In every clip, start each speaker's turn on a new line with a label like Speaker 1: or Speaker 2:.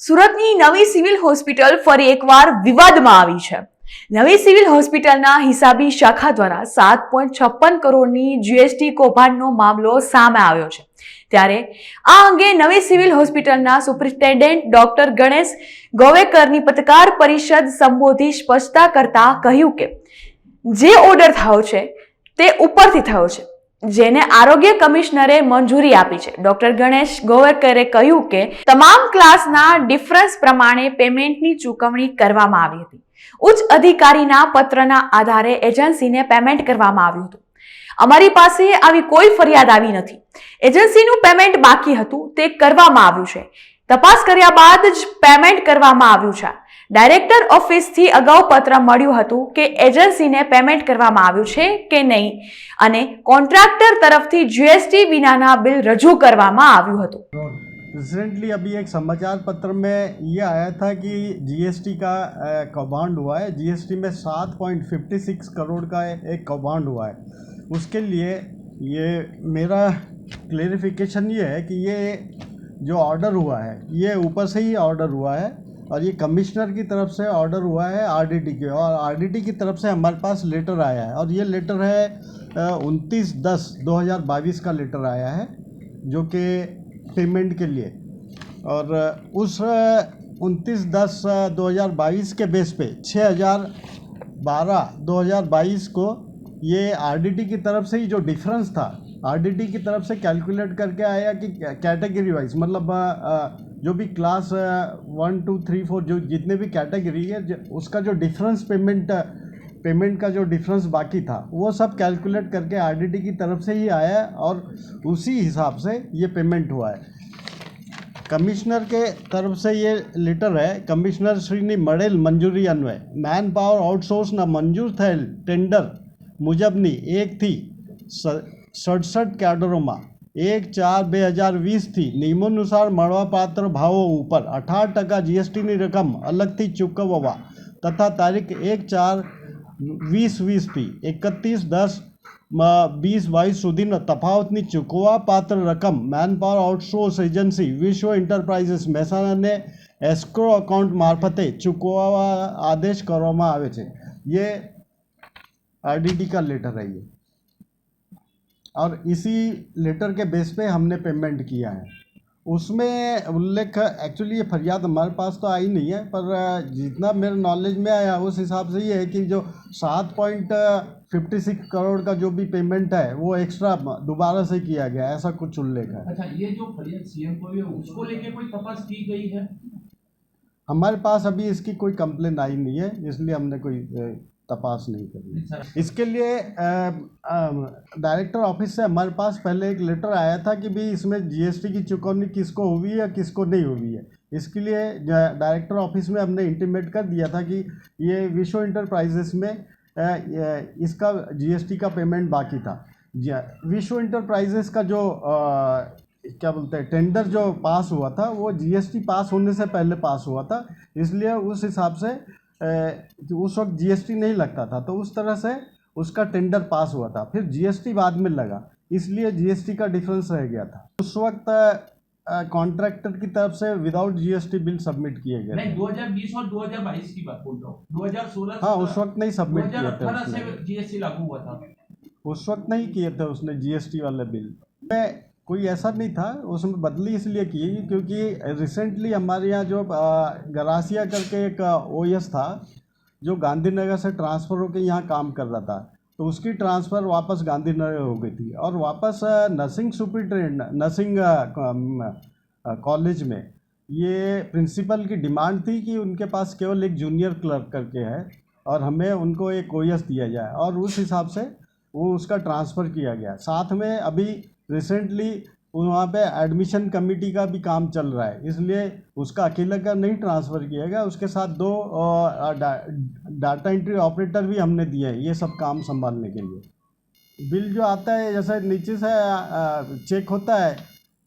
Speaker 1: સુરતની નવી civil hospital ફરી એકવાર વિવાદમાં આવી છે। નવી સિવિલ હોસ્પિટલના હિસાબી શાખા દ્વારા 7.56 કરોડની જીએસટી કૌભાંડનો મામલો સામે આવ્યો છે। ત્યારે આ અંગે નવી સિવિલ હોસ્પિટલના સુપ્રિન્ટેન્ડન્ટ ડોક્ટર ગણેશ ગોવેકરની પત્રકાર પરિષદ સંબોધી સ્પષ્ટતા કરતા કહ્યું કે જે ઓર્ડર થયો છે તે ઉપરથી થયો છે, જેને આરોગ્ય કમિશનરે મંજૂરી આપી છે। ડોક્ટર ગણેશ ગોવેકરે કહ્યું કે તમામ ક્લાસના ડિફરન્સ પ્રમાણે પેમેન્ટની ચૂકવણી કરવામાં આવી હતી। ઉચ્ચ અધિકારીના પત્રના આધારે એજન્સીને પેમેન્ટ કરવામાં આવ્યું હતું। અમારી પાસે આવી કોઈ ફરિયાદ આવી નથી। એજન્સીનું પેમેન્ટ બાકી હતું તે કરવામાં આવ્યું છે। તપાસ કર્યા બાદ જ પેમેન્ટ કરવામાં આવ્યું છે। ડાયરેક્ટર ઓફિસથી અગાઉ પત્ર મળ્યું હતું કે એજન્સીને પેમેન્ટ કરવામાં આવ્યું છે કે નહીં અને કોન્ટ્રાક્ટર તરફથી જીએસટી વિનાના બિલ રજૂ કરવામાં આવ્યું હતું।
Speaker 2: रिसेंटली अभी एक समाचार पत्र में ये आया था कि जीएसटी का कौभांड हुआ है। जीएसटी में 7.56 करोड़ का एक कौभांड हुआ है। उसके लिए ये मेरा क्लेरिफिकेशन ये है कि ये जो ऑर्डर हुआ है ये ऊपर से ही ऑर्डर हुआ है और ये कमिश्नर की तरफ से ऑर्डर हुआ है आरडीटी के, और आरडीटी की तरफ से हमारे पास लेटर आया है और ये लेटर है 29/10/2022 का लेटर आया है जो कि पेमेंट के लिए। और उस 29/10/2022 के बेस पे 6/12/2022 को ये आरडीटी की तरफ से ही जो डिफरेंस था आरडीटी की तरफ से कैलकुलेट करके आया कि कैटेगरी वाइज मतलब जो भी क्लास 1 2 3 4 जो जितने भी कैटेगरी है उसका जो डिफरेंस पेमेंट का जो डिफरेंस बाकी था वो सब कैलकुलेट करके आरडीटी की तरफ से ही आया है और उसी हिसाब से ये पेमेंट हुआ है। कमिश्नर के तरफ से ये लेटर है। कमिश्नर श्री મળેલ મંજૂરી અન્વયે મેન પાવર આઉટસોર્સના મંજૂર થયેલ ટેન્ડર મુજબની 1 થી 67 કેડરોમાં 1/4/2020 થી નિયમાનુસાર મળવાપાત્ર ભાવો ઉપર 18% જીએસટીની રકમ અલગથી ચૂકવવા તથા તારીખ 1/4/2020 થી 31/10/2022 સુધીનો તફાવતની ચૂકવવાપાત્ર રકમ મેનપાવર આઉટસોર્સ એજન્સી વિશ્વ એન્ટરપ્રાઇઝિસ મહેસાણાને એસ્ક્રો અકાઉન્ટ મારફતે ચૂકવવા આદેશ કરવામાં આવે છે। ये आरडीटी का लेटर है ये, और इसी लेटर के बेस पे हमने पेमेंट किया है। उसमें उल्लेख एक्चुअली ये फरियाद हमारे पास तो आई नहीं है, पर जितना मेरे नॉलेज में आया उस हिसाब से ये है कि जो 7.56 करोड़ का जो भी पेमेंट है वो एक्स्ट्रा दोबारा से किया गया, ऐसा कुछ उल्लेख है।
Speaker 3: अच्छा, ये जो फरियाद सीएम को हुई है उसको लेके कोई तपास की गई है?
Speaker 2: हमारे पास अभी इसकी कोई कंप्लेन आई नहीं है, इसलिए हमने कोई तपास नहीं करी। इसके लिए डायरेक्टर ऑफिस से हमारे पास पहले एक लेटर आया था कि भाई इसमें जीएसटी की चुकौनी किसको हुई है किसको नहीं हुई है। इसके लिए डायरेक्टर ऑफिस में हमने इंटीमेट कर दिया था कि ये विश्व एंटरप्राइजेस में इसका जीएसटी का पेमेंट बाकी था। विश्व एंटरप्राइजेस का जो क्या बोलते हैं टेंडर जो पास हुआ था वो जीएसटी पास होने से पहले पास हुआ था, इसलिए उस हिसाब से उस वक्त जीएसटी नहीं लगता था, तो उस तरह से उसका टेंडर पास हुआ था। फिर जीएसटी बाद में लगा, इसलिए जीएसटी का डिफरेंस रह गया था। उस वक्त कॉन्ट्रैक्टर की तरफ से विदाउट जीएसटी बिल सबमिट किए गए।
Speaker 3: नहीं, 2020 और 2022 की बात बोल रहा हूँ। 2016
Speaker 2: हाँ, उस वक्त नहीं सबमिट किए थे,
Speaker 3: 2018 से जीएसटी लागू हुआ था।
Speaker 2: उस वक्त नहीं किए थे उसने जीएसटी वाले बिल में, कोई ऐसा नहीं था। उसमें बदली इसलिए की क्योंकि रिसेंटली हमारे यहाँ जो गरासिया करके एक ओएस था जो गांधीनगर से ट्रांसफ़र होकर यहाँ काम कर रहा था, तो उसकी ट्रांसफ़र वापस गांधीनगर हो गई थी और वापस नर्सिंग सुपरिटेंडेंट नर्सिंग कॉलेज में ये प्रिंसिपल की डिमांड थी कि उनके पास केवल एक जूनियर क्लर्क करके है और हमें उनको एक ओएस दिया जाए, और उस हिसाब से वो उसका ट्रांसफ़र किया गया। साथ में अभी रिसेंटली वहाँ पे एडमिशन कमेटी का भी काम चल रहा है, इसलिए उसका अकेले का नहीं ट्रांसफ़र किया गया, उसके साथ 2 डाटा एंट्री ऑपरेटर भी हमने दिए हैं ये सब काम संभालने के लिए। बिल जो आता है जैसे नीचे से चेक होता है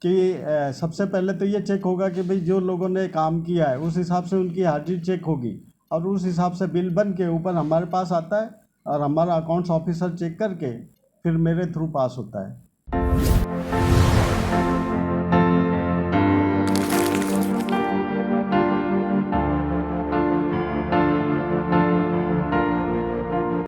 Speaker 2: कि सबसे पहले तो ये चेक होगा कि भाई जो लोगों ने काम किया है उस हिसाब से उनकी हाजिरी चेक होगी और उस हिसाब से बिल बन के ऊपर हमारे पास आता है और हमारा अकाउंट्स ऑफिसर चेक करके फिर मेरे थ्रू पास होता है।